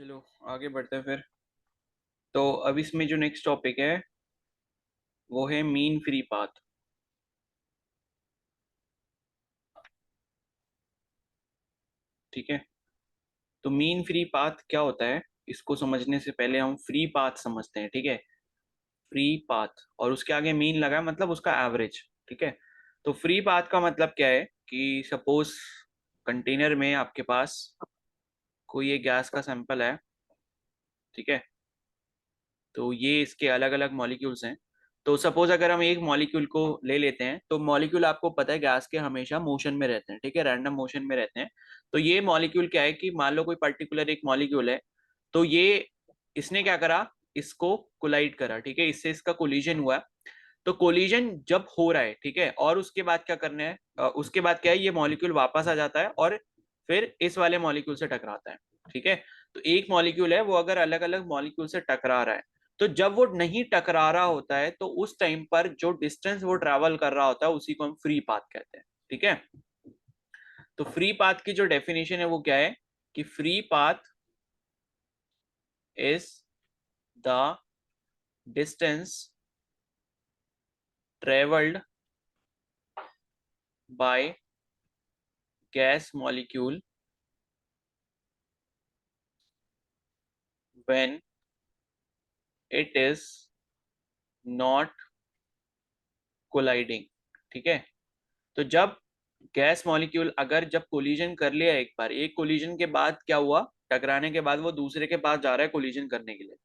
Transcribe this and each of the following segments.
चलो आगे बढ़ते हैं फिर। तो अब इसमें जो नेक्स्ट टॉपिक है वो है मीन फ्री पाथ। ठीक है। तो मीन फ्री पाथ क्या होता है, इसको समझने से पहले हम फ्री पाथ समझते हैं। ठीक है। फ्री पाथ और उसके आगे मीन लगा है, मतलब उसका एवरेज। ठीक है। तो फ्री पाथ का मतलब क्या है कि सपोज कंटेनर में आपके पास कोई एक गैस का सैंपल है। ठीक है। तो ये इसके अलग अलग मॉलिक्यूल्स हैं। तो सपोज अगर हम एक मॉलिक्यूल को ले लेते हैं, तो मॉलिक्यूल आपको पता है गैस के हमेशा मोशन में रहते हैं। ठीक है, रैंडम मोशन में रहते हैं। तो ये मॉलिक्यूल क्या है कि मान लो कोई पर्टिकुलर एक मॉलिक्यूल है। तो ये इसने क्या करा, इसको कोलाइड करा। ठीक है, इससे इसका कोलिजन हुआ। तो कोलिजन जब हो रहा है, ठीक है, और उसके बाद क्या करना है, उसके बाद क्या है, ये मॉलिक्यूल वापस आ जाता है और फिर इस वाले मॉलिक्यूल से टकराता है। ठीक है। तो एक मॉलिक्यूल है वो अगर अलग अलग मॉलिक्यूल से टकरा रहा है, तो जब वो नहीं टकरा रहा होता है तो उस टाइम पर जो डिस्टेंस वो ट्रेवल कर रहा होता है उसी को हम फ्री पाथ कहते हैं। ठीक है। तो फ्री पाथ की जो डेफिनेशन है वो क्या है कि free path is the distance travelled by gas molecule when it is not colliding. ठीक है। तो जब गैस मॉलिक्यूल अगर जब कोलिजन कर लिया एक बार, एक कोलिजन के बाद क्या हुआ, टकराने के बाद वो दूसरे के पास जा रहा है कोलिजन करने के लिए,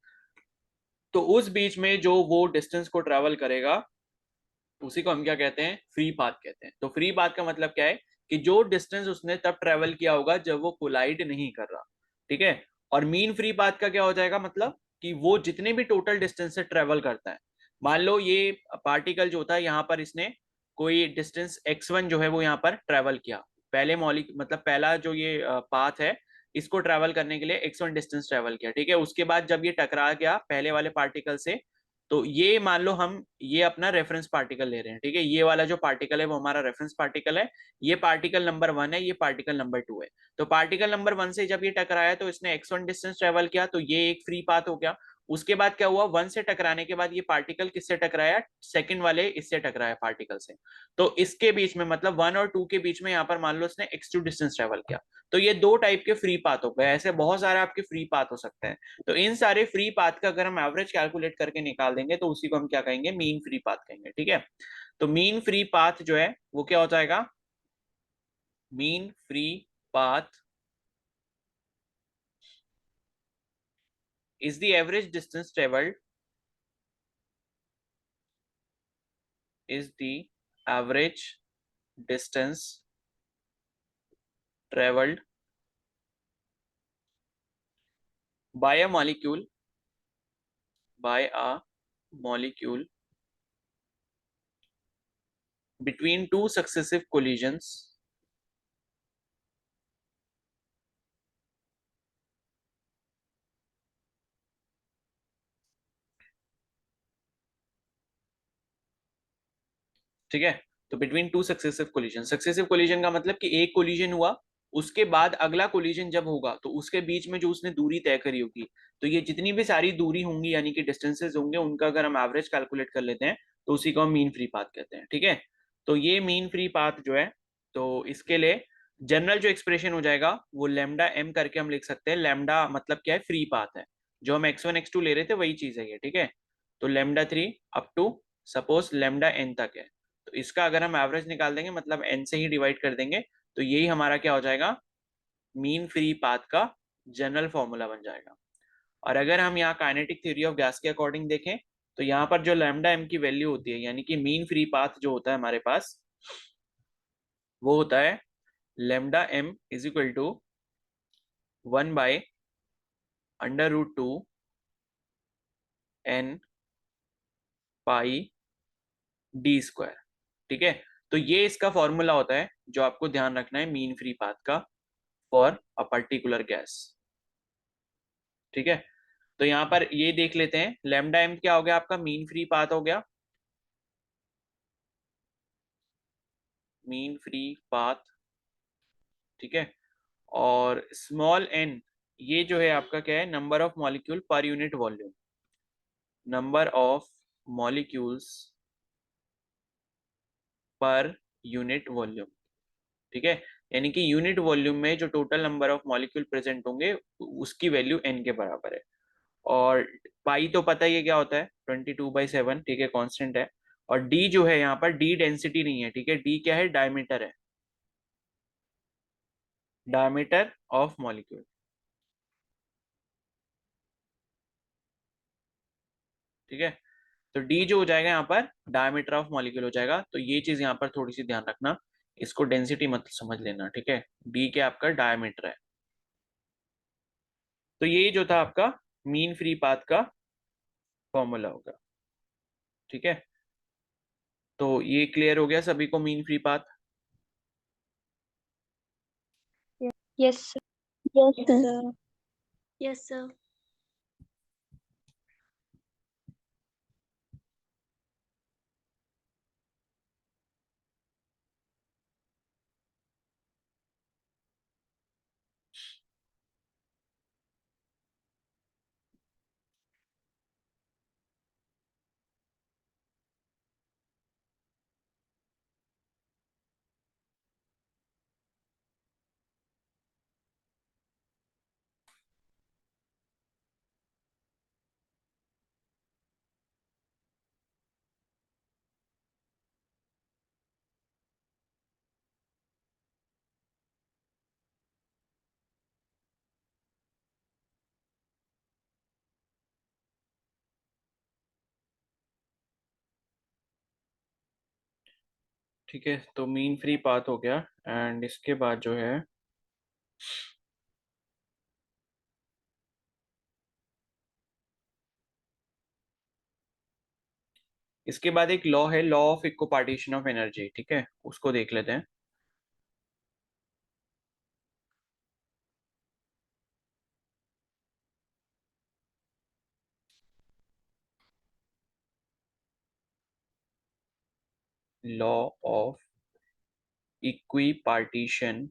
तो उस बीच में जो वो डिस्टेंस को ट्रेवल करेगा उसी को हम क्या कहते हैं, फ्री पाथ कहते हैं। तो फ्री पाथ का मतलब क्या है कि जो डिस्टेंस उसने तब ट्रेवल किया होगा जब वो कोलाइड नहीं कर रहा। ठीक है। और मीन फ्री पाथ का क्या हो जाएगा, मतलब कि वो जितने भी टोटल डिस्टेंस से ट्रेवल करता है। मान लो ये पार्टिकल जो होता है यहाँ पर इसने कोई डिस्टेंस x1 जो है वो यहाँ पर ट्रेवल किया, पहले मॉलिक मतलब पहला जो ये पाथ है इसको ट्रेवल करने के लिए x1 डिस्टेंस ट्रेवल किया। ठीक है। उसके बाद जब ये टकरा गया पहले वाले पार्टिकल से, तो ये मान लो हम ये अपना रेफरेंस पार्टिकल ले रहे हैं। ठीक है, ये वाला जो पार्टिकल है वो हमारा रेफरेंस पार्टिकल है। ये पार्टिकल नंबर 1 है, ये पार्टिकल नंबर 2 है। तो पार्टिकल नंबर 1 से जब ये टकराया तो इसने x1 डिस्टेंस ट्रेवल किया, तो ये एक फ्री पाथ हो गया। उसके बाद क्या हुआ, 1 से टकराने के बाद ये पार्टिकल किससे टकराया, सेकंड वाले इससे टकराया पार्टिकल से। तो इसके बीच में मतलब 1 और 2 के बीच में यहाँ पर मान लो इसने x2 डिस्टेंस ट्रेवल किया। तो ये दो टाइप के फ्री पाथ हो गए, ऐसे बहुत सारे आपके फ्री पाथ हो सकते हैं। तो इन सारे फ्री पाथ का अगर हम एवरेज कैलकुलेट करके निकाल देंगे तो उसी को हम क्या कहेंगे, मीन फ्री पाथ कहेंगे। ठीक है। तो मीन फ्री पाथ जो है वो क्या हो जाएगा, mean free path is the average distance traveled is the average distance traveled by a molecule between two successive collisions ठीक है। तो between two successive collision, successive collision का मतलब कि एक कोलिजन हुआ उसके बाद अगला कोलिजन जब होगा तो उसके बीच में जो उसने दूरी तय करी होगी, तो ये जितनी भी सारी दूरी होंगी यानी कि डिस्टेंसेस होंगे उनका अगर हम एवरेज कैलकुलेट कर लेते हैं तो उसी को हम मीन फ्री पाथ कहते हैं। ठीक है। तो ये मीन फ्री पाथ जो है, तो इसके लिए जनरल जो एक्सप्रेशन हो जाएगा वो लेमडा एम करके हम लिख सकते हैं। लेमडा मतलब क्या है, फ्री पाथ है। जो हम x1 x2 ले रहे थे वही चीज है ये। ठीक है। तो lambda 3 up to suppose lambda n तक है। तो इसका अगर हम एवरेज निकाल देंगे मतलब एन से ही डिवाइड कर देंगे, तो यही हमारा क्या हो जाएगा, मीन फ्री पाथ का जनरल फॉर्मूला बन जाएगा। और अगर हम यहाँ काइनेटिक थ्योरी ऑफ गैस के अकॉर्डिंग देखें तो यहाँ पर जो लैम्डा एम की वैल्यू होती है यानी कि मीन फ्री पाथ जो होता है हमारे पास वो होता है lambda m is equal to 1/√2 n pi d square. ठीक है। तो ये इसका फॉर्मूला होता है जो आपको ध्यान रखना है मीन फ्री पाथ का फॉर अ पर्टिकुलर गैस। ठीक है। तो यहाँ पर ये देख लेते हैं, लेमडा एम क्या हो गया, आपका मीन फ्री पाथ हो गया, मीन फ्री पाथ। ठीक है। और स्मॉल एन ये जो है आपका क्या है, number of molecule per unit volume, number of molecules per unit volume, ठीक है। यानी कि यूनिट वॉल्यूम में जो total number of molecule present होंगे उसकी वैल्यू n के बराबर है। और पाई तो पता ही है क्या होता है, 22/7, ठीक है, कांस्टेंट है। और डी जो है यहाँ पर, डी डेंसिटी नहीं है, ठीक है, डी क्या है, डायमीटर है, डायमीटर ऑफ मॉलिक्यूल, ठीक है। तो डी जो हो जाएगा यहाँ पर डायमीटर ऑफ मॉलिक्यूल हो जाएगा, तो ये चीज यहाँ पर थोड़ी सी ध्यान रखना, इसको डेंसिटी मत समझ लेना, ठीक है। डी क्या आपका डायमीटर है। तो ये जो था आपका मीन फ्री पाथ का फॉर्मूला होगा, ठीक है। तो ये क्लियर हो गया सभी को, mean free path. Yes sir. Yes sir. Yes sir. ठीक है, तो मीन फ्री पाथ हो गया। एंड इसके बाद जो है इसके बाद एक लॉ है, law of equipartition of energy, ठीक है, उसको देख लेते हैं। Law of equipartition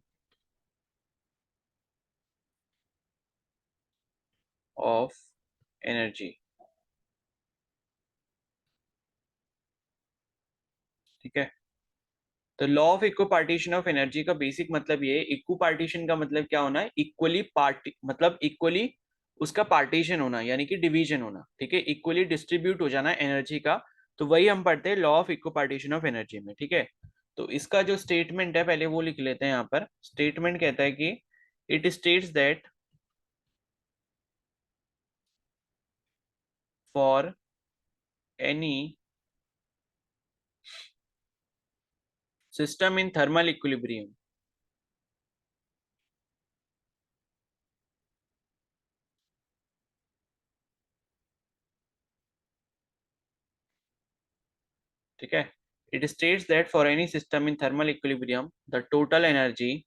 of energy, ठीक है। तो law of equipartition of energy का बेसिक मतलब ये है, इक्व पार्टीशन का मतलब क्या होना है, इक्वली पार्टी मतलब इक्वली उसका पार्टीशन होना, यानी कि डिवीजन होना, ठीक है, इक्वली डिस्ट्रीब्यूट हो जाना एनर्जी का। तो वही हम पढ़ते हैं law of equipartition of energy में, ठीक है। तो इसका जो स्टेटमेंट है पहले वो लिख लेते हैं यहाँ पर। स्टेटमेंट कहता है कि it states that for any system in thermal equilibrium, ठीक है, it states that for any system in thermal equilibrium the total energy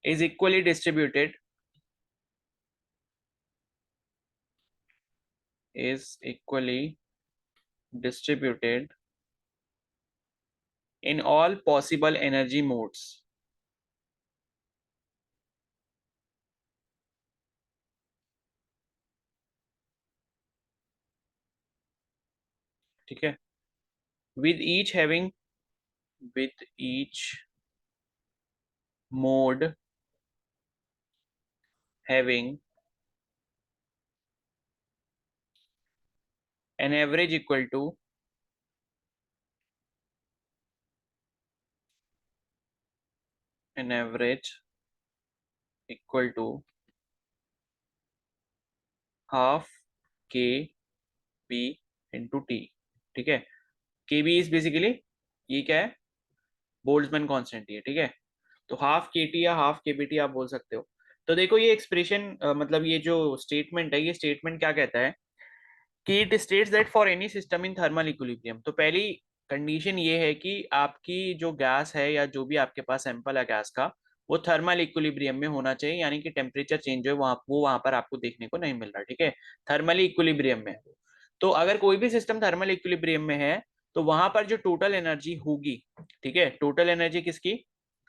is equally distributed is equally distributed in all possible energy modes, ठीक है, with each having with each mode having an average equal to an average equal to half k p into t, ठीक है। के B is basically, ये क्या है, Boltzmann constant है, ठीक है। तो हाफ के टी या हाफ के बी टी आप बोल सकते हो। तो देखो ये एक्सप्रेशन मतलब ये जो स्टेटमेंट है, ये स्टेटमेंट क्या कहता है कि it states that for any system in thermal equilibrium. तो पहली कंडीशन ये है कि आपकी जो गैस है या जो भी आपके पास सैंपल है गैस का, वो थर्मल इक्विलिब्रियम में होना चाहिए, यानी कि टेम्परेचर चेंज है वहां पर आपको देखने को नहीं मिल रहा, ठीक है, थर्मली इक्विलिब्रियम में। तो अगर कोई भी सिस्टम थर्मल इक्विलिब्रियम में है तो वहां पर जो टोटल एनर्जी होगी, ठीक है, टोटल एनर्जी किसकी,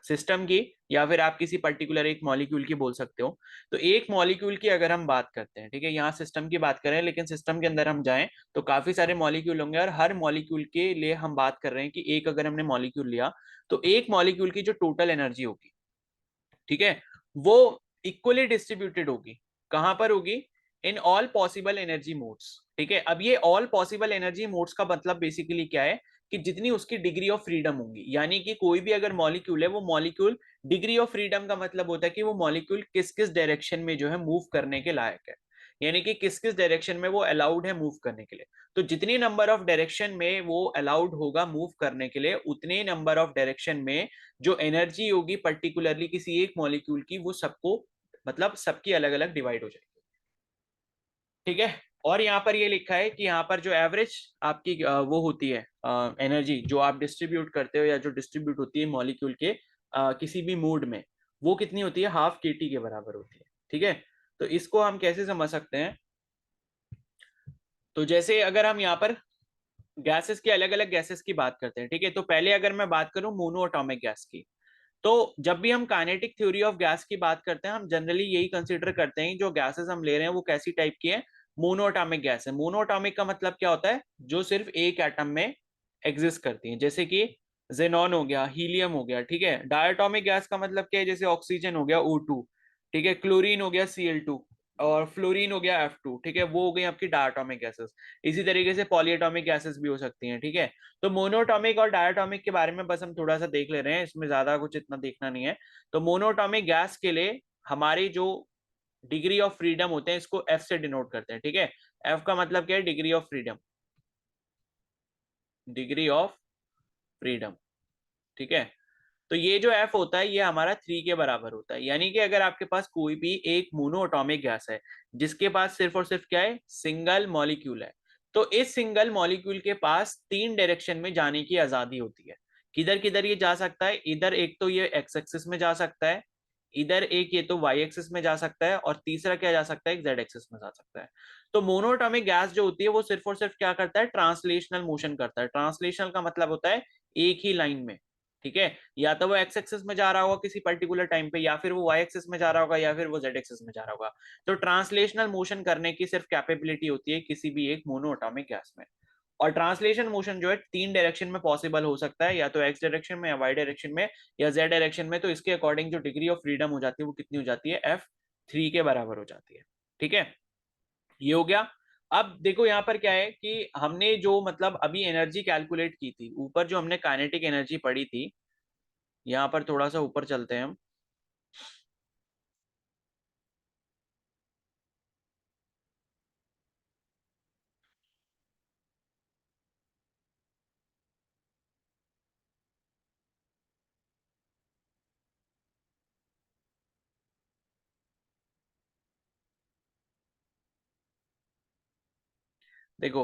सिस्टम की, या फिर आप किसी पर्टिकुलर एक मॉलिक्यूल की बोल सकते हो। तो एक मॉलिक्यूल की अगर हम बात करते हैं, ठीक है, यहाँ सिस्टम की बात करें, लेकिन सिस्टम के अंदर हम जाएं तो काफी सारे मॉलिक्यूल होंगे, और हर मॉलिक्यूल के लिए हम बात कर रहे हैं कि एक अगर हमने मॉलिक्यूल लिया तो एक मॉलिक्यूल की जो टोटल एनर्जी होगी, ठीक है, वो इक्वली डिस्ट्रीब्यूटेड होगी। कहां पर होगी, in all possible energy modes. ठीक है, अब ये ऑल पॉसिबल एनर्जी मोड्स का मतलब बेसिकली क्या है कि जितनी उसकी डिग्री ऑफ फ्रीडम होंगी, यानी कि कोई भी अगर मॉलिक्यूल है, वो मॉलिक्यूल, डिग्री ऑफ फ्रीडम का मतलब होता है कि वो मॉलिक्यूल किस किस डायरेक्शन में जो है मूव करने के लायक है, यानी कि किस किस डायरेक्शन में वो अलाउड है मूव करने के लिए। तो जितनी नंबर ऑफ डायरेक्शन में वो अलाउड होगा मूव करने के लिए, उतने नंबर ऑफ डायरेक्शन में जो एनर्जी होगी पर्टिकुलरली किसी एक मॉलिक्यूल की, वो सबको, मतलब सबकी अलग अलग डिवाइड हो जाएगी। ठीक है, और यहाँ पर ये लिखा है कि यहाँ पर जो एवरेज आपकी वो होती है एनर्जी जो आप डिस्ट्रीब्यूट करते हो, या जो डिस्ट्रीब्यूट होती है मॉलिक्यूल के किसी भी मूड में, वो कितनी होती है, हाफ kT के बराबर होती है। ठीक है, तो इसको हम कैसे समझ सकते हैं, तो जैसे अगर हम यहाँ पर गैसेस की, अलग अलग गैसेस की बात करते हैं, ठीक है, तो पहले अगर मैं बात करूं मोनो एटॉमिक गैस की, तो जब भी हम काइनेटिक थ्योरी ऑफ गैस की बात करते हैं, हम जनरली यही कंसीडर करते हैं जो गैसेस हम ले रहे हैं वो कैसी टाइप की है, मोनोएटॉमिक गैस है। मोनोएटॉमिक का मतलब क्या होता है, जो सिर्फ एक एटम में एग्जिस्ट करती है, जैसे कि जेनॉन हो गया, हीलियम हो गया। ठीक है, डायटोमिक गैस का मतलब क्या है, जैसे ऑक्सीजन हो गया O2, ठीक है, क्लोरीन हो गया Cl2, और फ्लोरीन हो गया F2। ठीक है, वो हो गई आपकी डायटोमिक गैसेस। इसी तरीके से पॉलीएटॉमिक गैसेस भी हो सकती हैं। ठीक है, तो मोनोटॉमिक और डायटोमिक के बारे में बस हम थोड़ा सा देख ले रहे हैं, इसमें ज्यादा कुछ इतना देखना नहीं है। तो मोनोटॉमिक गैस के लिए हमारी जो डिग्री ऑफ फ्रीडम होते हैं, इसको एफ से डिनोट करते हैं। ठीक है, एफ का मतलब क्या है, degree of freedom, degree of freedom. ठीक है, तो ये जो एफ होता है ये हमारा 3 के बराबर होता है, यानी कि अगर आपके पास कोई भी एक मोनोएटॉमिक गैस है जिसके पास सिर्फ और सिर्फ क्या है, सिंगल मॉलिक्यूल है, तो इस सिंगल मॉलिक्यूल के पास 3 डायरेक्शन में जाने की आजादी होती है। किधर किधर ये जा सकता है, इधर एक तो ये एक्स एक्सिस में जा सकता है, इधर एक ये तो वाई एक्सिस में जा सकता है, और तीसरा क्या जा सकता है, जेड एक्सिस में जा सकता है। तो मोनोएटॉमिक गैस जो होती है वो सिर्फ और सिर्फ क्या करता है, ट्रांसलेशनल मोशन करता है। ट्रांसलेशनल का मतलब होता है एक ही लाइन में। ठीक है, या तो वो एक्स एक्सिस में जा रहा होगा किसी पर्टिकुलर टाइम पे, या फिर वो वाई एक्सिस में जा रहा होगा, या फिर वो जेड एक्सिस में जा रहा होगा। तो ट्रांसलेशनल मोशन करने की सिर्फ कैपेबिलिटी होती है किसी भी एक मोनोएटॉमिक गैस में। और ट्रांसलेशन मोशन जो है 3 डायरेक्शन में पॉसिबल हो सकता है, या तो एक्स डायरेक्शन में, या वाई डायरेक्शन में, या जेड डायरेक्शन में। तो इसके अकॉर्डिंग जो डिग्री ऑफ फ्रीडम हो जाती है वो कितनी हो जाती है, F3 के बराबर हो जाती है। ठीक है, ये हो गया। अब देखो यहाँ पर क्या है कि हमने जो मतलब अभी एनर्जी कैलकुलेट की थी, ऊपर जो हमने काइनेटिक एनर्जी पढ़ी थी, यहाँ पर थोड़ा सा ऊपर चलते हैं हम। देखो,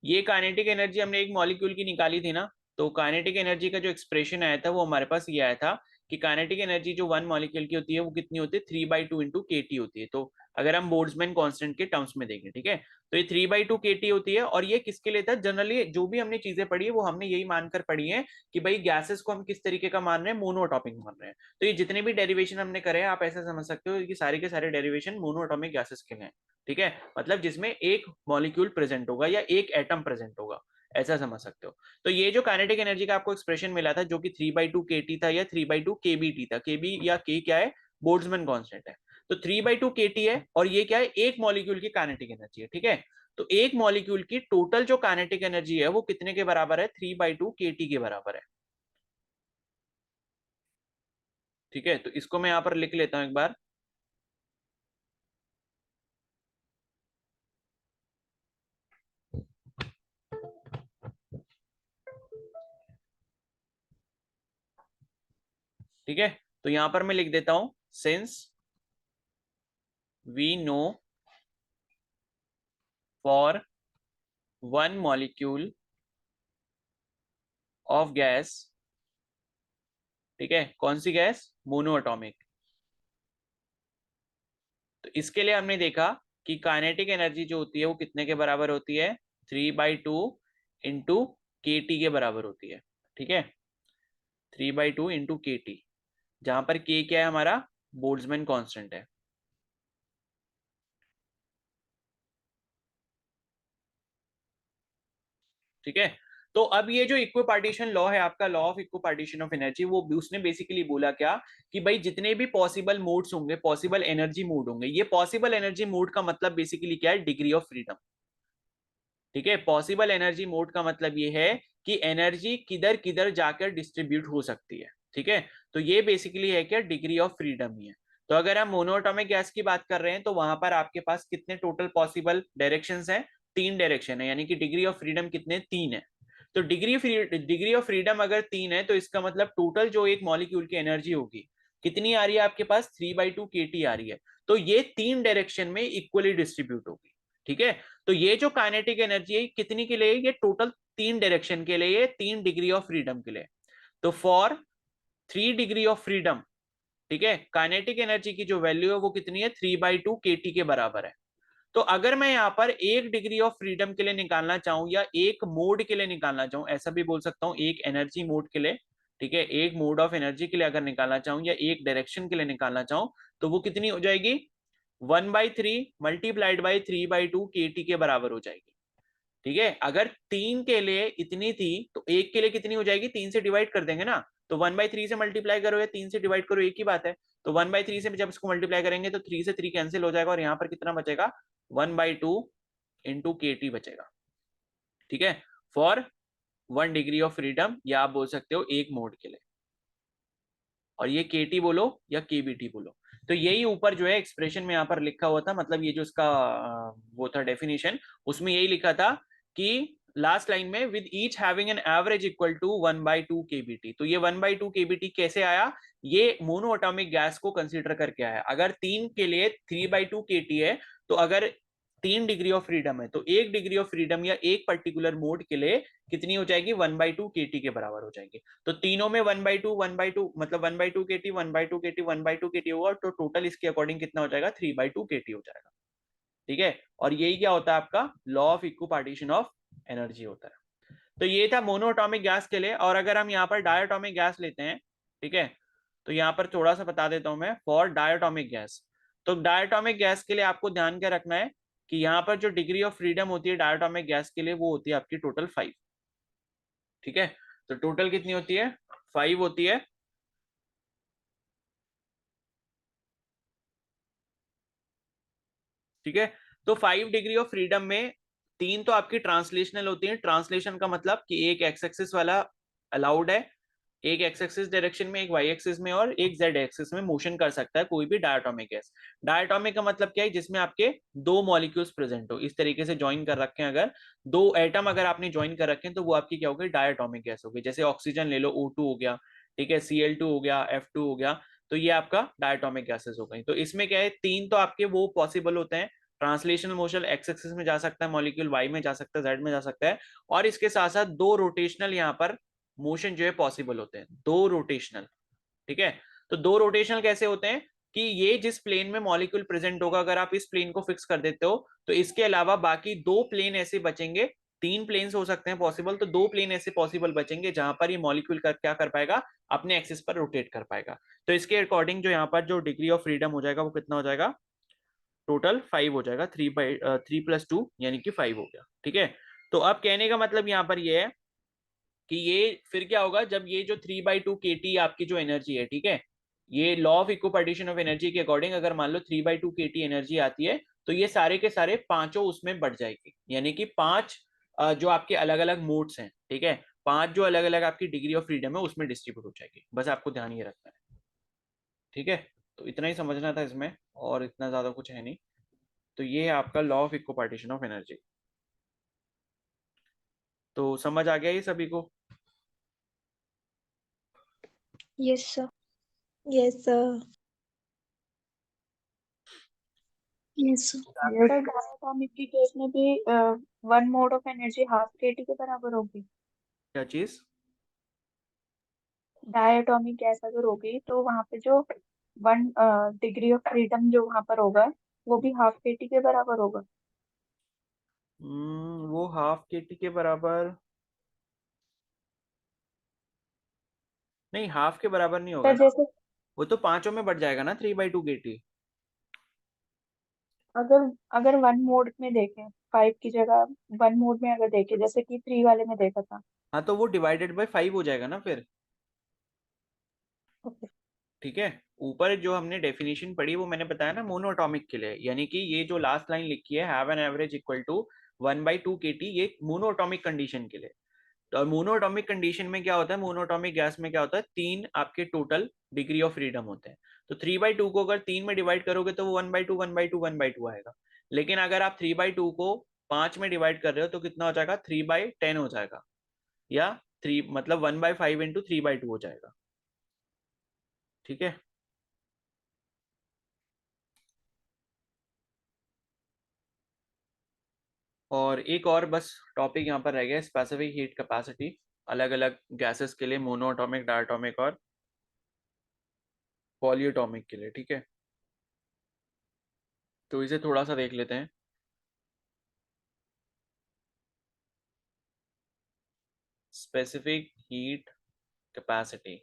ये काइनेटिक एनर्जी हमने एक मॉलिक्यूल की निकाली थी ना, तो काइनेटिक एनर्जी का जो एक्सप्रेशन आया था वो हमारे पास ये आया था कि काइनेटिक एनर्जी जो वन मॉलिक्यूल की होती है वो कितनी होती है, 3/2 × kT होती है। तो अगर हम बोल्ट्जमैन कांस्टेंट के टर्म्स में देखें, ठीक है, तो ये 3/2 kT होती है। और ये किसके लिए था, जनरली जो भी हमने चीजें पढ़ी है वो हमने यही मानकर पढ़ी है कि भाई गैसेस को हम किस तरीके का मान रहे हैं, मोनोटॉपिक मान रहे हैं। तो ये जितने भी डेरिवेशन हमने करे हैं, आप ऐसा समझ सकते हो कि सारे के सारे डेरिवेशन मोनोटॉमिक गैसेस के हैं। ठीक है, मतलब जिसमें एक मॉलिक्यूल प्रेजेंट होगा या एक एटम प्रेजेंट होगा, ऐसा समझ सकते हो। तो ये जो काइनेटिक एनर्जी का आपको एक्सप्रेशन मिला था जो कि 3/2 kT था या 3/2 kBT था, केबी या के क्या है, बोल्ट्जमैन कांस्टेंट है। तो 3/2 kT है, और ये क्या है, एक मॉलिक्यूल की काइनेटिक एनर्जी है। ठीक है, तो एक मॉलिक्यूल की टोटल जो काइनेटिक एनर्जी है वो कितने के बराबर है, 3/2 kT के बराबर है। ठीक है, तो इसको मैं यहां पर लिख लेता हूं एक बार। ठीक है, तो यहां पर मैं लिख देता हूं, since we know for one molecule of gas, ठीक है, कौन सी गैस, मोनो एटॉमिक, तो इसके लिए हमने देखा कि काइनेटिक एनर्जी जो होती है वो कितने के बराबर होती है, 3/2 इंटू KT के बराबर होती है, ठीक है, 3/2 इंटू KT, जहां पर K क्या है हमारा, बोल्ट्जमैन कांस्टेंट है, ठीक है। तो अब ये जो इक्विपार्टीशन लॉ है आपका, law of equipartition of energy, वो उसने बेसिकली बोला क्या कि भाई जितने भी पॉसिबल मोड्स होंगे, पॉसिबल एनर्जी मोड होंगे, ये पॉसिबल एनर्जी मोड का मतलब बेसिकली क्या है, डिग्री ऑफ फ्रीडम, ठीक है। पॉसिबल एनर्जी मोड का मतलब ये है कि एनर्जी किधर किधर जाकर डिस्ट्रीब्यूट हो सकती है, ठीक है। तो ये बेसिकली है क्या, डिग्री ऑफ फ्रीडम ही है। तो अगर हम मोनोएटॉमिक गैस की बात कर रहे हैं तो वहां पर आपके पास कितने टोटल पॉसिबल डायरेक्शंस हैं, 3 डायरेक्शन है, यानी कि डिग्री ऑफ फ्रीडम कितने, 3 है। तो डिग्री ऑफ फ्रीडम अगर 3 है तो इसका मतलब टोटल जो एक मॉलिक्यूल की एनर्जी होगी कितनी आ रही है आपके पास, 3/2 KT आ रही है। तो ये 3 डायरेक्शन में इक्वली डिस्ट्रीब्यूट होगी, ठीक है। तो ये जो काइनेटिक एनर्जी है कितनी के लिए, ये टोटल 3 डायरेक्शन के लिए, 3 डिग्री ऑफ फ्रीडम के लिए। तो फॉर 3 डिग्री ऑफ फ्रीडम, ठीक है, काइनेटिक एनर्जी की जो वैल्यू है वो कितनी है, 3/2 KT के बराबर है। तो अगर मैं यहाँ पर 1 डिग्री ऑफ फ्रीडम के लिए निकालना चाहूं या एक मोड के लिए निकालना चाहूं, ऐसा भी बोल सकता हूं, एक एनर्जी मोड के लिए, ठीक है, एक मोड ऑफ एनर्जी के लिए अगर निकालना चाहूं या एक डायरेक्शन के लिए निकालना चाहूं, तो वो कितनी हो जाएगी, 1/3 मल्टीप्लाइड बाई 3/2 KT के बराबर हो जाएगी, ठीक है। अगर 3 के लिए इतनी थी तो एक के लिए कितनी हो जाएगी, 3 से डिवाइड कर देंगे ना, तो 1/3 से मल्टीप्लाई करो या 3 से डिवाइड करो, एक ही बात है। तो 1/3 से जब इसको मल्टीप्लाई करेंगे तो 3 से 3 कैंसिल हो जाएगा और यहाँ पर कितना बचेगा, 1/2 इंटू KT बचेगा, ठीक है, फॉर 1 डिग्री ऑफ फ्रीडम, या आप बोल सकते हो एक मोड के लिए। और ये KT बोलो या KBT बोलो, तो यही ऊपर जो है एक्सप्रेशन में यहाँ पर लिखा हुआ था, मतलब ये जो इसका वो था डेफिनेशन, उसमें यही लिखा था कि लास्ट लाइन में with each having an average equal to 1/2 KBT। तो ये 1/2 KBT कैसे आया, ये मोनो एटॉमिक गैस को कंसीडर करके आया। अगर 3 के लिए 3/2 KT है, तो अगर 3 डिग्री ऑफ फ्रीडम है तो 1 डिग्री ऑफ फ्रीडम या एक पर्टिकुलर मोड के लिए कितनी हो जाएगी, 1/2 KT के बराबर हो जाएगी। तो तीनों में 1/2 मतलब 1/2 KT 1/2 KT 1/2 KT होगा, तो टोटल इसके अकॉर्डिंग कितना हो जाएगा, 3/2 KT हो जाएगा, ठीक है। और यही क्या होता है आपका, law of equipartition of energy होता है। तो ये था मोनोएटॉमिक गैस के लिए। और अगर हम यहाँ पर डायटोमिक गैस लेते हैं, ठीक है, तो यहाँ पर थोड़ा सा बता देता हूं मैं, फॉर डायटोमिक गैस। तो डायटोमिक गैस के लिए आपको ध्यान क्या रखना है कि यहाँ पर जो डिग्री ऑफ फ्रीडम होती है डायटोमिक गैस के लिए, वो होती है आपकी टोटल 5, ठीक है। तो टोटल कितनी होती है, 5 होती है, ठीक है। तो 5 डिग्री ऑफ फ्रीडम में 3 तो आपकी ट्रांसलेशनल होती है। ट्रांसलेशन का मतलब कि एक एक्स एक्सिस वाला अलाउड है, एक एक्स एक्सिस डायरेक्शन में, एक वाई एक्सिस में और एक जेड एक्सिस में मोशन कर सकता है कोई भी डायटोमिक गैस। डायटोमिक का मतलब क्या है, जिसमें आपके 2 मॉलिक्यूल्स प्रेजेंट हो, इस तरीके से ज्वाइन कर रखे हैं, अगर 2 एटम अगर आपने ज्वाइन कर रखे हैं तो वो आपकी क्या होगी, डायटोमिक गैस होगी। जैसे ऑक्सीजन ले लो, O2 हो गया, ठीक है, Cl2 हो गया, F2 हो गया, तो ये आपका डायटोमिक गैसेस हो गई। तो इसमें क्या है, 3 तो आपके वो पॉसिबल होते हैं, ट्रांसलेशनल मोशन एक्स एक्सिस में जा सकता है मॉलिक्यूल, वाई में जा सकता है, जेड में जा सकता है, और इसके साथ साथ 2 रोटेशनल यहाँ पर मोशन जो है पॉसिबल होते हैं, 2 रोटेशनल, ठीक है। तो 2 रोटेशनल कैसे होते हैं कि ये जिस प्लेन में मॉलिक्यूल प्रेजेंट होगा, अगर आप इस प्लेन को फिक्स कर देते हो तो इसके अलावा बाकी 2 प्लेन ऐसे बचेंगे, 3 प्लेन्स हो सकते हैं पॉसिबल, तो 2 प्लेन ऐसे पॉसिबल बचेंगे जहां पर ये मॉलिक्यूल क्या कर पाएगा, अपने एक्सिस पर रोटेट कर पाएगा। तो इसके अकॉर्डिंग जो यहाँ पर जो डिग्री ऑफ फ्रीडम हो जाएगा वो कितना हो जाएगा, टोटल 5 हो जाएगा, 3+2 यानी कि 5 हो गया, ठीक है। तो अब कहने का मतलब यहाँ पर ये है कि ये फिर क्या होगा, जब ये जो 3/2 KT आपकी जो एनर्जी है, ठीक है, ये law of equipartition of energy के अकॉर्डिंग अगर मान लो 3/2 KT एनर्जी आती है, तो ये सारे के सारे पांचों उसमें बढ़ जाएगी, यानी कि 5 जो आपके अलग अलग मोड्स हैं, ठीक है, 5 जो अलग अलग आपकी डिग्री ऑफ फ्रीडम है उसमें डिस्ट्रीब्यूट हो जाएगी। बस आपको ध्यान ये रखना है, ठीक है। तो इतना ही समझना था इसमें, और इतना ज्यादा कुछ है नहीं। तो ये है आपका law of equipartition of energy. तो समझ आ गया ये सभी को। Yes, sir. Yes, sir. Yes, sir. Sir diatomic की केस में भी one mode of energy half KT के बराबर होगी। क्या चीज, डायटोमिक गैस अगर होगी तो वहां पे जो वन डिग्री ऑफ फ्रीडम जो वहां पर होगा वो भी हाफ केटी के बराबर होगा। वो हाफ KT के बराबर नहीं, हाफ के बराबर नहीं होगा सर ना, जैसे वो तो पांचों में बढ़ जाएगा ना 3/2 kT। अगर अगर वन मोड में देखें, 5 की जगह वन मोड में अगर देखें, जैसे कि 3 वाले में देखा था। हाँ, तो वो डिवाइडेड बाय 5 हो जाएगा ना फिर। ओके। ठीक है, ऊपर जो हमने डेफिनेशन पढ़ी वो मैंने बताया ना मोनोटॉमिक के लिए, यानी कि ये जो लास्ट लाइन लिखी है have an average equal to 1/2 kT, ये मोनोटॉमिक कंडीशन के लिए। तो और मोनोटॉमिक कंडीशन में क्या होता है, मोनोटॉमिक गैस में क्या होता है, 3 आपके टोटल डिग्री ऑफ फ्रीडम होते हैं। तो 3/2 को अगर 3 में डिवाइड करोगे तो वो 1/2 1/2 1/2 आएगा। लेकिन अगर आप 3/2 को 5 में डिवाइड कर रहे हो तो कितना हो जाएगा, 3/10 हो जाएगा, या 3 मतलब 1/5 इंटू 3/2 हो जाएगा। ठीक है। और एक और बस टॉपिक यहाँ पर रह गया, स्पेसिफिक हीट कैपेसिटी अलग अलग गैसेस के लिए, मोनोएटॉमिक, डायटोमिक और पॉलीएटॉमिक के लिए। ठीक है, तो इसे थोड़ा सा देख लेते हैं। Specific heat capacity.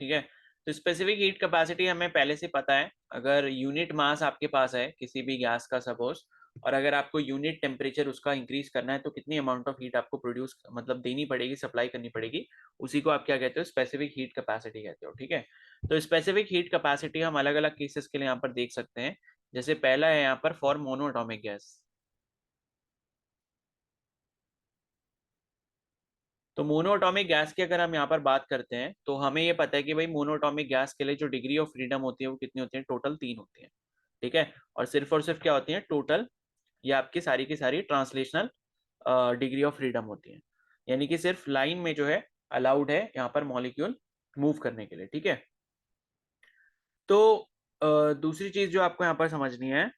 ठीक है, तो स्पेसिफिक हीट कैपेसिटी हमें पहले से पता है। अगर यूनिट मास आपके पास है किसी भी गैस का सपोज, और अगर आपको यूनिट टेम्परेचर उसका इंक्रीज करना है तो कितनी अमाउंट ऑफ हीट आपको प्रोड्यूस मतलब देनी पड़ेगी, सप्लाई करनी पड़ेगी, उसी को आप क्या कहते हो, स्पेसिफिक हीट कैपेसिटी कहते हो। ठीक है, तो स्पेसिफिक हीट कैपेसिटी हम अलग अलग केसेस के लिए यहाँ पर देख सकते हैं। जैसे पहला है यहाँ पर फॉर मोनोएटॉमिक गैस। तो मोनोएटॉमिक गैस की अगर हम यहाँ पर बात करते हैं तो हमें ये पता है कि भाई मोनोएटॉमिक गैस के लिए जो डिग्री ऑफ फ्रीडम होती है वो कितनी होती है, टोटल 3 होती है। ठीक है, और सिर्फ क्या होती है टोटल, ये आपकी सारी की सारी ट्रांसलेशनल डिग्री ऑफ फ्रीडम होती है, यानी कि सिर्फ लाइन में जो है अलाउड है यहाँ पर मॉलिक्यूल मूव करने के लिए। ठीक है, तो दूसरी चीज जो आपको यहाँ पर समझनी है,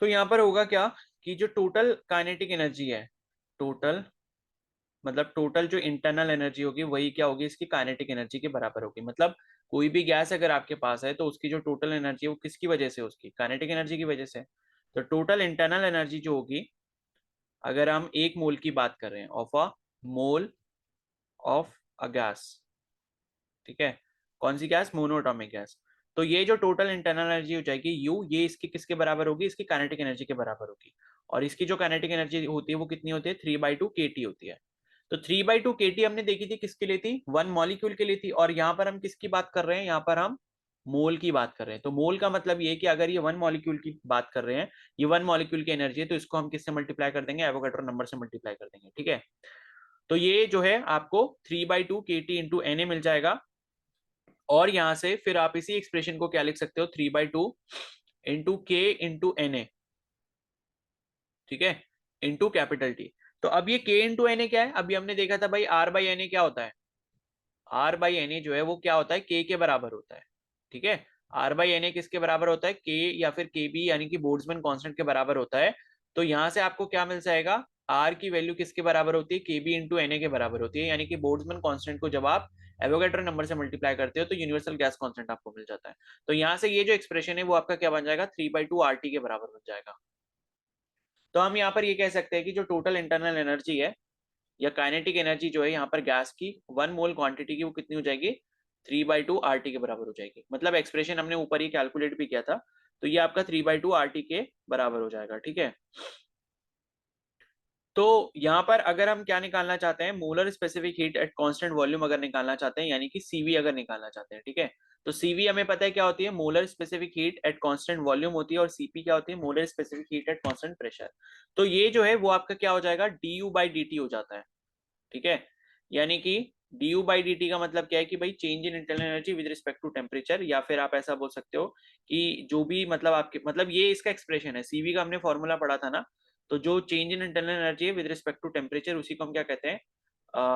तो यहाँ पर होगा क्या कि जो टोटल काइनेटिक एनर्जी है, टोटल मतलब टोटल जो इंटरनल एनर्जी होगी वही क्या होगी, इसकी काइनेटिक एनर्जी के बराबर होगी। मतलब कोई भी गैस अगर आपके पास है तो उसकी जो टोटल एनर्जी है वो किसकी वजह से, उसकी काइनेटिक एनर्जी की वजह से। तो टोटल इंटरनल एनर्जी जो होगी, अगर हम 1 मोल की बात कर रहे हैं, of a mole of a gas, ठीक है, कौन सी गैस, मोनोएटॉमिक गैस, तो ये जो टोटल इंटरनल एनर्जी हो जाएगी यू, ये इसकी किसके बराबर होगी, इसकी काइनेटिक एनर्जी के बराबर होगी। और इसकी जो काइनेटिक एनर्जी होती है वो कितनी होती है, 3/2 kT होती है। तो 3/2 kT हमने देखी थी किसके लिए थी, वन मॉलिक्यूल के लिए थी, और यहाँ पर हम किसकी बात कर रहे हैं, यहाँ पर हम मोल की बात कर रहे हैं। तो मोल का मतलब ये कि अगर ये वन मॉलिक्यूल की बात कर रहे हैं, ये वन मॉलिक्यूल की एनर्जी है, तो इसको हम किससे मल्टीप्लाई कर देंगे, एवोगाड्रो नंबर से मल्टीप्लाई कर देंगे। ठीक है, तो ये जो है आपको 3/2 kT इंटू Na मिल जाएगा। और यहां से फिर आप इसी एक्सप्रेशन को क्या लिख सकते हो, 3/2 इंटू के इंटू Na। ठीक है, इंटू कैपिटल टी। तो अब ये के इंटू Na क्या है, अभी हमने देखा था भाई R/Na क्या होता है, R/Na जो है वो क्या होता है, के बराबर होता है। ठीक है, R/Na किसके बराबर होता है, के या फिर के बी, यानी कि बोल्ट्जमैन कांस्टेंट के बराबर होता है। तो यहां से आपको क्या मिल जाएगा, आर की वैल्यू किसके बराबर होती है, के बी इंटू Na के बराबर होती है, यानी कि बोल्ट्जमैन कांस्टेंट को जब आप एवोगैड्रो नंबर से मल्टीप्लाई करते हो तो यूनिवर्सल गैस कांस्टेंट आपको मिल जाता है। तो यहाँ से ये जो एक्सप्रेशन है वो आपका क्या बन जाएगा, 3/2 RT के बराबर बन जाएगा। तो हम यहाँ पर ये कह सकते हैं कि जो टोटल इंटरनल एनर्जी है या काइनेटिक एनर्जी जो है यहाँ पर गैस की 1 मोल क्वांटिटी की, वो कितनी हो जाएगी, 3/2 RT के बराबर हो जाएगी। मतलब एक्सप्रेशन हमने ऊपर ही कैलकुलेट भी किया था, तो ये आपका 3/2 RT के बराबर हो जाएगा। ठीक है, तो यहाँ पर अगर हम क्या निकालना चाहते हैं, molar specific heat at constant volume अगर निकालना चाहते हैं, यानी कि सीवी अगर निकालना चाहते हैं। ठीक है, तो सीवी हमें पता है क्या होती है, molar specific heat at constant volume होती है, और सीपी क्या होती है, molar specific heat at constant pressure. तो ये जो है वो आपका क्या हो जाएगा, du/dt हो जाता है। ठीक है, यानी कि du/dt का मतलब क्या है कि भाई change in internal energy with respect to temperature, या फिर आप ऐसा बोल सकते हो कि जो भी मतलब आपके मतलब ये इसका एक्सप्रेशन है, सीवी का हमने फॉर्मूला पढ़ा था ना, तो जो चेंज इन इंटरनल एनर्जी है विद रिस्पेक्ट टू टेम्परेचर उसी को हम क्या कहते हैं,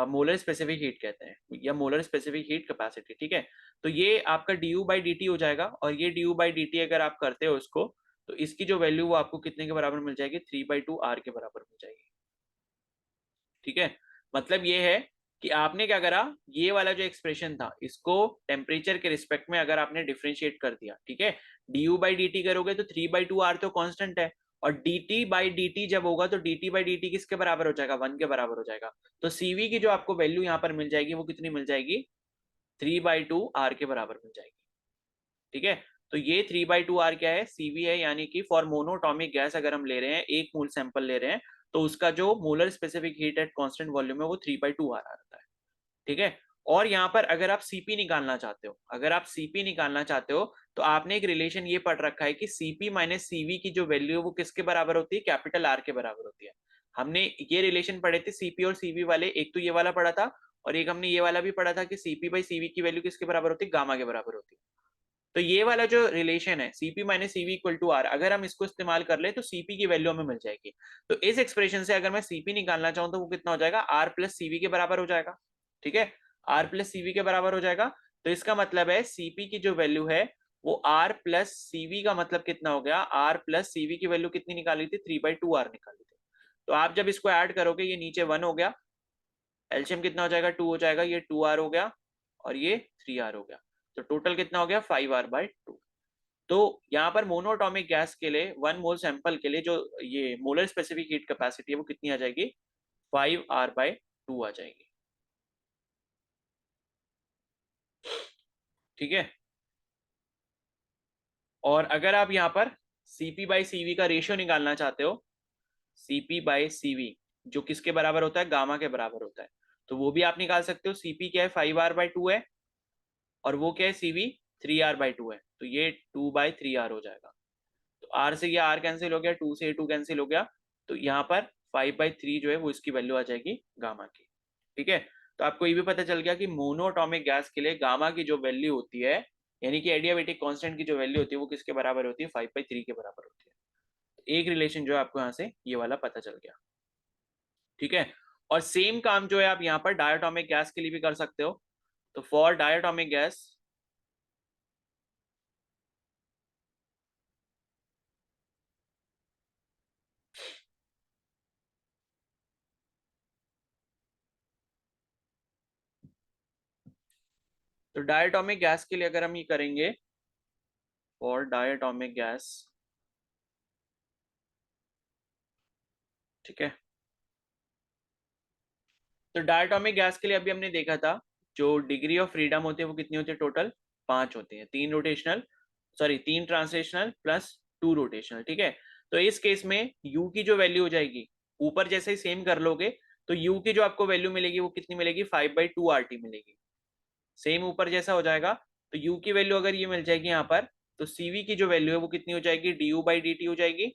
मोलर स्पेसिफिक हीट कहते हैं, या मोलर स्पेसिफिक हीट कैपेसिटी। ठीक है, तो ये आपका du/dt हो जाएगा, और ये du/dt अगर आप करते हो इसको, तो इसकी जो वैल्यू वो आपको कितने के बराबर मिल जाएगी, 3/2 R के बराबर मिल जाएगी। ठीक है, मतलब ये है कि आपने क्या करा, ये वाला जो एक्सप्रेशन था इसको टेम्परेचर के रिस्पेक्ट में अगर आपने डिफरेंशिएट कर दिया, ठीक है, du/dt करोगे तो 3/2r तो कांस्टेंट है, और dt/dt जब होगा तो dt/dt किसके बराबर हो जाएगा, 1 के बराबर हो जाएगा। तो cv की जो आपको वैल्यू यहाँ पर मिल जाएगी वो कितनी मिल जाएगी, 3/2r के बराबर मिल जाएगी। ठीक है, तो ये 3/2r क्या है, cv है, यानी कि फॉर मोनोटॉमिक गैस अगर हम ले रहे हैं, 1 मोल सैंपल ले रहे हैं, तो उसका जो molar specific heat at constant volume है वो 3/2r आता है। ठीक है, और यहाँ पर अगर आप सीपी निकालना चाहते हो, अगर आप सीपी निकालना चाहते हो तो आपने एक रिलेशन ये पढ़ रखा है कि सीपी माइनस सीवी की जो वैल्यू है वो किसके बराबर होती है, कैपिटल आर के बराबर होती है। हमने ये रिलेशन पढ़े थे सीपी और सीवी वाले, एक तो ये वाला पढ़ा था और एक हमने ये वाला भी पढ़ा था कि सीपी बाई सीवी की वैल्यू किसके बराबर होती है, गामा के बराबर होती है। तो ये वाला जो रिलेशन है CP minus CV equal to R, अगर हम इसको इस्तेमाल कर ले तो सीपी की वैल्यू हमें मिल जाएगी। तो इस एक्सप्रेशन से अगर मैं सीपी निकालना चाहूँ तो वो कितना हो जाएगा, आर प्लस सीवी के बराबर हो जाएगा। ठीक है, आर प्लस सीवी के बराबर हो जाएगा। तो इसका मतलब है सीपी की जो वैल्यू है वो आर प्लस सीवी का मतलब कितना हो गया, आर प्लस सीवी की वैल्यू कितनी निकाली थी, 3/2r निकाली थी। तो आप जब इसको ऐड करोगे ये नीचे 1 हो गया, एलसीएम कितना हो जाएगा, 2 हो जाएगा, ये 2r हो गया और ये 3r हो गया। तो टोटल कितना हो गया, 5r/2। तो यहाँ पर मोनोटॉमिक गैस के लिए 1 मोल सैंपल के लिए जो ये मोलर स्पेसिफिक हीट कैपेसिटी है वो कितनी आ जाएगी, 5r/2 आ जाएगी। ठीक है, और अगर आप यहाँ पर cp/cv का रेशियो निकालना चाहते हो, cp/cv जो किसके बराबर होता है, गामा के बराबर होता है, तो वो भी आप निकाल सकते हो। cp क्या है, 5r/2 है, और वो क्या है, cv 3r/2 है, तो ये 2/3r हो जाएगा। तो r से ये r कैंसिल हो गया, 2 से 2 कैंसिल हो गया, तो यहाँ पर 5/3 जो है वो इसकी वैल्यू आ जाएगी गामा की। ठीक है, तो आपको ये भी पता चल गया कि मोनोटॉमिक गैस के लिए गामा की जो वैल्यू होती है, यानी कि एडियाबेटिक कांस्टेंट की जो वैल्यू होती है वो किसके बराबर होती है, 5/3 के बराबर होती है। एक रिलेशन जो है आपको यहाँ से ये वाला पता चल गया। ठीक है, और सेम काम जो है आप यहाँ पर डायटोमिक गैस के लिए भी कर सकते हो। तो फॉर डायटोमिक गैस, तो डायटोमिक गैस के लिए अगर हम ये करेंगे, फॉर डायटोमिक गैस, ठीक है, तो डायटोमिक गैस के लिए अभी हमने देखा था जो डिग्री ऑफ फ्रीडम होती है वो कितनी होती है, टोटल 5 होती है, 3 rotational, sorry 3 translational plus 2 rotational. ठीक है, तो इस केस में u की जो वैल्यू हो जाएगी, ऊपर जैसे ही सेम कर लोगे तो u की जो आपको वैल्यू मिलेगी वो कितनी मिलेगी, 5/2 मिलेगी। सेम ऊपर जैसा हो जाएगा, तो u की वैल्यू अगर ये मिल जाएगी यहाँ पर, तो cv की जो वैल्यू है वो कितनी हो जाएगी, du/dt हो जाएगी,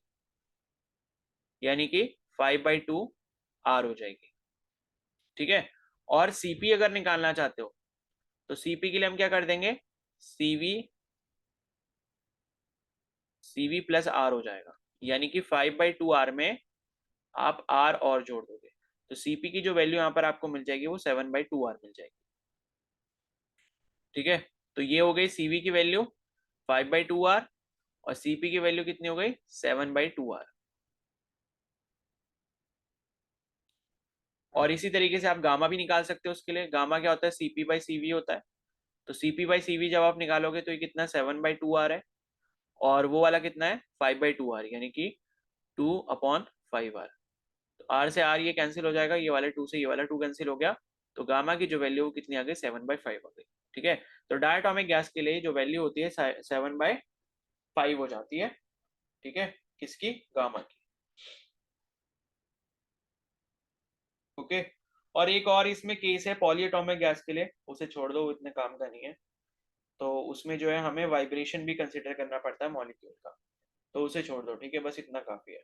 यानी कि 5/2r हो जाएगी। ठीक है, और cp अगर निकालना चाहते हो तो cp के लिए हम क्या कर देंगे, cv प्लस r हो जाएगा, यानी कि 5/2r में आप r और जोड़ दोगे, तो cp की जो वैल्यू यहाँ पर आपको मिल जाएगी वो 7/2r मिल जाएगी। ठीक है, तो ये हो गई cv की वैल्यू 5/2r, और cp की वैल्यू कितनी हो गई, 7/2r। और इसी तरीके से आप गामा भी निकाल सकते हो, उसके लिए गामा क्या होता है, cp/cv होता है। तो cp/cv जब आप निकालोगे तो ये कितना 7/2r है, और वो वाला कितना है 5/2r, यानी कि 2/5r। तो r से r ये कैंसिल हो जाएगा, ये वाले 2 से ये वाला 2 कैंसिल हो गया, तो गामा की जो वैल्यू कितनी आ गई, 7/5 आ गई। ठीक है, तो डायटोमिक गैस के लिए जो वैल्यू होती है 7/5 हो जाती है। ठीक है, किसकी, गामा की। ओके, और एक और इसमें केस है पॉलीएटॉमिक गैस के लिए, उसे छोड़ दो, वो इतने काम का नहीं है। तो उसमें जो है हमें वाइब्रेशन भी कंसिडर करना पड़ता है मॉलिक्यूल का, तो उसे छोड़ दो। ठीक है, बस इतना काफी है।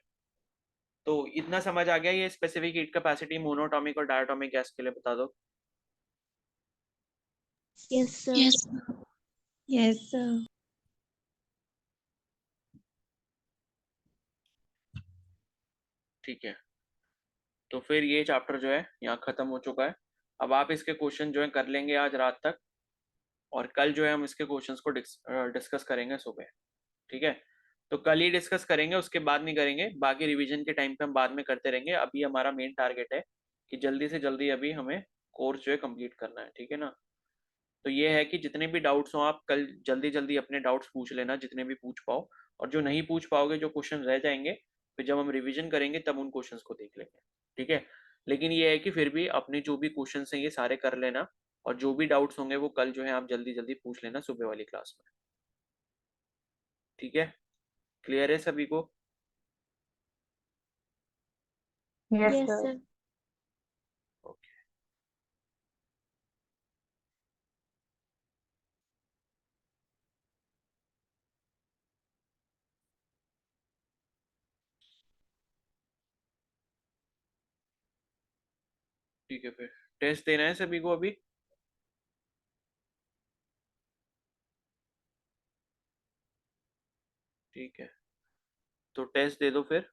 तो इतना समझ आ गया, ये स्पेसिफिक हीट कैपेसिटी मोनोटॉमिक और डायटोमिक गैस के लिए बता दो। Yes, sir. Yes. Yes, sir. ठीक है, तो फिर ये चैप्टर जो है यहाँ खत्म हो चुका है। अब आप इसके क्वेश्चन जो है कर लेंगे आज रात तक, और कल जो है हम इसके क्वेश्चंस को डिस्कस करेंगे सुबह। ठीक है, तो कल ही डिस्कस करेंगे, उसके बाद नहीं करेंगे, बाकी रिवीजन के टाइम पे हम बाद में करते रहेंगे। अभी हमारा मेन टारगेट है कि जल्दी से जल्दी अभी हमें कोर्स जो है कंप्लीट करना है, ठीक है ना। तो ये है कि जितने भी डाउट्स हो आप कल जल्दी जल्दी अपने डाउट्स पूछ लेना, जितने भी पूछ पाओ, और जो नहीं पूछ पाओगे, जो क्वेश्चन रह जाएंगे, फिर जब हम रिवीजन करेंगे तब उन क्वेश्चंस को देख लेंगे, ठीक है। लेकिन ये है कि फिर भी अपने जो भी क्वेश्चंस हैं ये सारे कर लेना, और जो भी डाउट्स होंगे वो कल जो है आप जल्दी जल्दी पूछ लेना सुबह वाली क्लास में, ठीक है। क्लियर है सभी को? Yes Yes, sir. sir. Okay. ठीक है, फिर टेस्ट देना है सभी को अभी। ठीक है, तो टेस्ट दे दो फिर।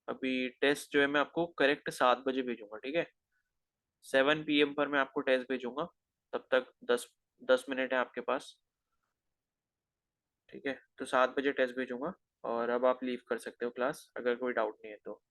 अभी टेस्ट जो है मैं आपको करेक्ट 7 बजे भेजूंगा, ठीक है। 7 PM पर मैं आपको टेस्ट भेजूंगा। तब तक 10 10 मिनट है आपके पास, ठीक है। तो 7 बजे टेस्ट भेजूंगा, और अब आप लीव कर सकते हो क्लास, अगर कोई डाउट नहीं है तो।